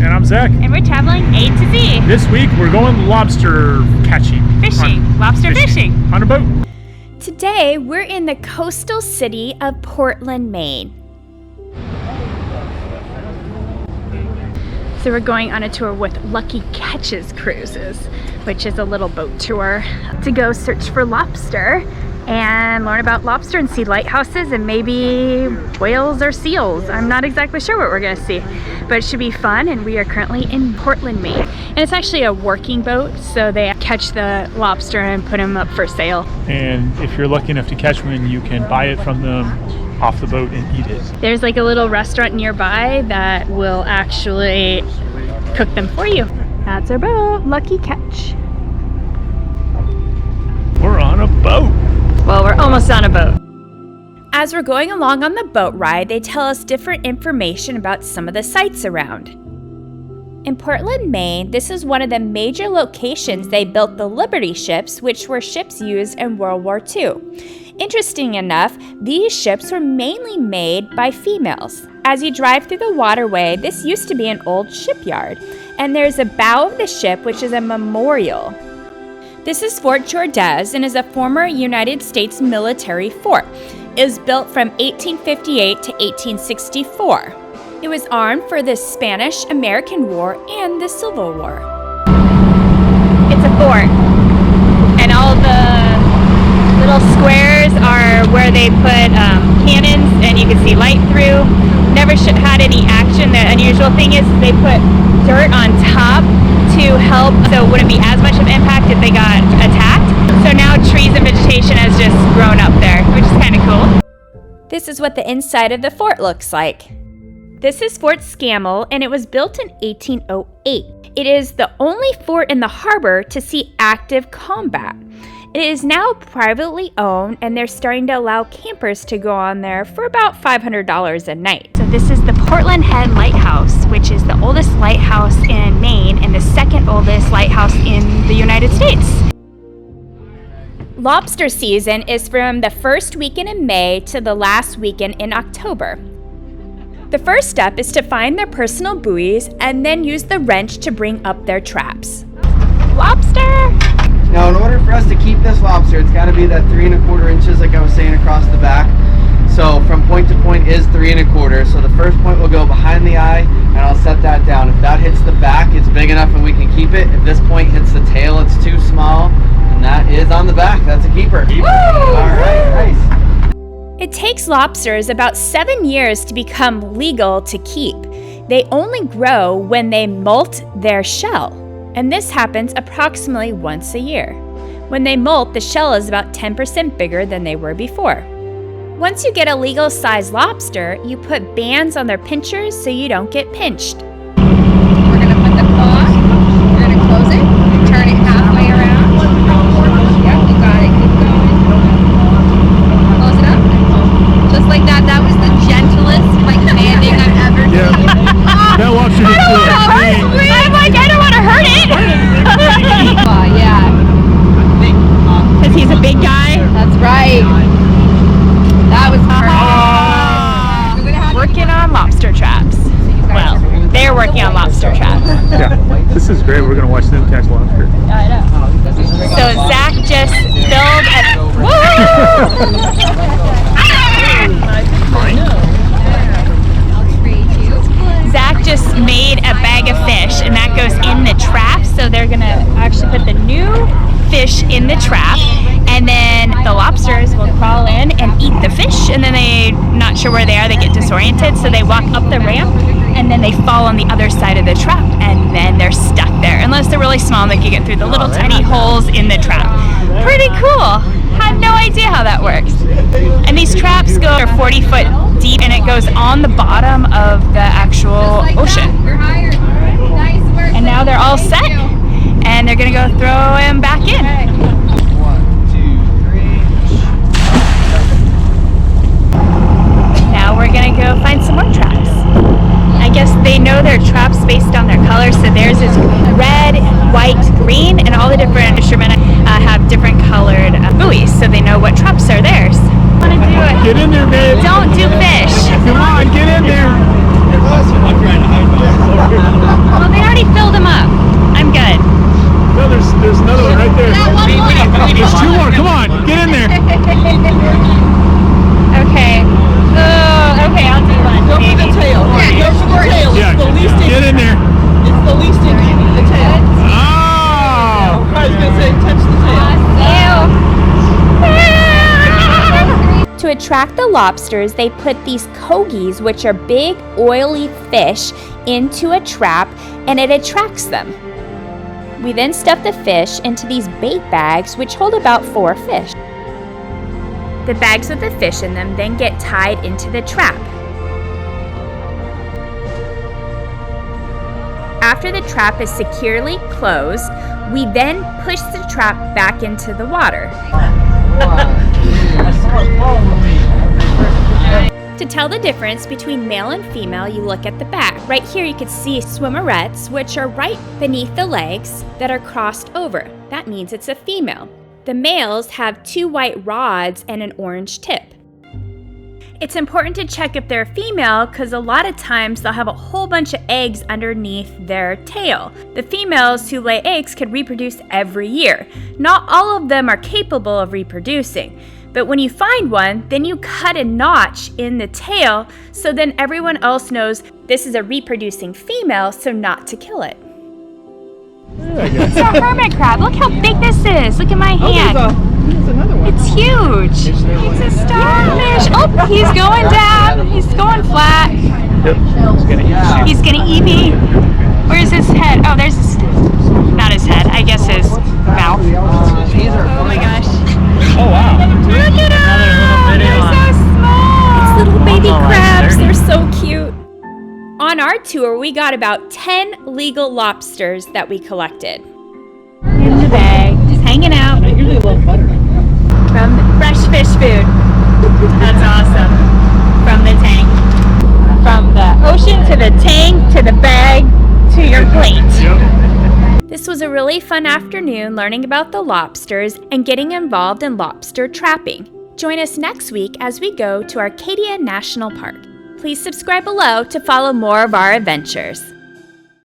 And I'm Zach. And we're traveling A to Z. This week we're going lobster catching. Lobster fishing. On a boat. Today we're in the coastal city of Portland, Maine. So we're going on a tour with Lucky Catches Cruises, which is a little boat tour to go search for lobster and learn about lobster and see lighthouses and maybe whales or seals. I'm not exactly sure what we're gonna see, but it should be fun. And we are currently in Portland, Maine. And it's actually a working boat, so they catch the lobster and put them up for sale. And if you're lucky enough to catch one, you can buy it from them off the boat and eat it. There's like a little restaurant nearby that will actually cook them for you. That's our boat, Lucky Catch. We're on a boat. Well, we're almost on a boat. As we're going along on the boat ride, they tell us different information about some of the sites around. In Portland, Maine, this is one of the major locations they built the Liberty ships, which were ships used in World War II. Interesting enough, these ships were mainly made by females. As you drive through the waterway, this used to be an old shipyard, and there's a bow of the ship which is a memorial. This is Fort Jordez and is a former United States military fort. It was built from 1858 to 1864. It was armed for the Spanish-American War and the Civil War. It's a fort, and all the little squares are where they put cannons, and you can see light through. Never had any action. The unusual thing is they put dirt on top to help, so it wouldn't be as much of impact if they got attacked. So now trees and vegetation has just grown up there, which is kind of cool. This is what the inside of the fort looks like. This is Fort Scammell, and it was built in 1808. It is the only fort in the harbor to see active combat. It is now privately owned, and they're starting to allow campers to go on there for about $500 a night. So this is the Portland Head Lighthouse, which is the oldest lighthouse in Maine and the second oldest lighthouse in the United States. Lobster season is from the first weekend in May to the last weekend in October. The first step is to find their personal buoys and then use the wrench to bring up their traps. Lobster! Now, in order for us to keep this lobster, it's got to be that 3 1/4 inches, like I was saying, across the back. So from point to point is 3 1/4. So the first point will go behind the eye, and I'll set that down. If that hits the back, it's big enough and we can keep it. If this point hits the tail, it's too small, and that is on the back. That's a keeper. Woo! All right, nice. It takes lobsters about 7 years to become legal to keep. They only grow when they molt their shell, and this happens approximately once a year. When they molt, the shell is about 10% bigger than they were before. Once you get a legal size lobster, you put bands on their pinchers so you don't get pinched. We're going to put the claw, we're going to close it, turn it halfway around. Yep, you got it, keep going. Close it up, just like that. That was the gentlest landing I've ever seen. That lobster didn't feel like me. I'm like, I don't want to hurt it! Oh, yeah. Because he's a big guy. That's right. That was perfect. Working on lobster traps. Well, they're working on lobster traps. Yeah, this is great. We're going to watch them catch lobster. I know. So Zach just filled a... Woo! Zach just made a bag of fish, and that goes in the trap. So they're going to actually put the new fish in the trap, and then the lobsters will crawl in and eat the fish, and then they're not sure where they are, they get disoriented, so they walk up the ramp, and then they fall on the other side of the trap, and then they're stuck there. Unless they're really small, they can get through the little tiny holes in the trap. Pretty cool. Had no idea how that works. And these traps go 40 foot deep, and it goes on the bottom of the actual ocean. And now they're all set, and they're gonna go throw him back in. 1, 2, 3. Now we're gonna go find some more traps. I guess they know their traps based on their colors, so theirs is red, white, green, and all the different fishermen have different colored buoys, so they know what traps are theirs. I want to do it. Get in there, babe. Don't do fish. Come on, get in there. Oh, filled them up. I'm good. No, there's another one right there. There's two more. Come on, get in there. Okay. Oh, okay, I'll do one. Go for the maybe. tail. Go for the tail. Yeah, It's the least get in there. It's the least sticky. The tail. Oh! I was gonna say touch the tail. To attract the lobsters, they put these kogies, which are big, oily fish, into a trap, and it attracts them. We then stuff the fish into these bait bags, which hold about 4 fish. The bags with the fish in them then get tied into the trap. After the trap is securely closed, we then push the trap back into the water. To tell the difference between male and female, you look at the back. Right here you can see swimmerettes, which are right beneath the legs that are crossed over. That means it's a female. The males have 2 white rods and an orange tip. It's important to check if they're a female because a lot of times they'll have a whole bunch of eggs underneath their tail. The females who lay eggs can reproduce every year. Not all of them are capable of reproducing. But when you find one, then you cut a notch in the tail so then everyone else knows this is a reproducing female, so not to kill it. It's a hermit crab. Look how big this is. Look at my hand. There's another one. It's huge. It's a starfish. Oh, he's going down. He's going flat. Yep. He's gonna eat me. Where's his head? Oh, there's his, not his head. I guess his mouth. Oh my gosh. Oh wow. Look at them. They're so small. Little baby crabs, they're so cute. On our tour, we got about 10 legal lobsters that we collected. In the bag, just hanging out. From fresh fish food. That's awesome. From the tank. From the ocean to the tank to the bag to your plate. This was a really fun afternoon learning about the lobsters and getting involved in lobster trapping. Join us next week as we go to Arcadia National Park. Please subscribe below to follow more of our adventures.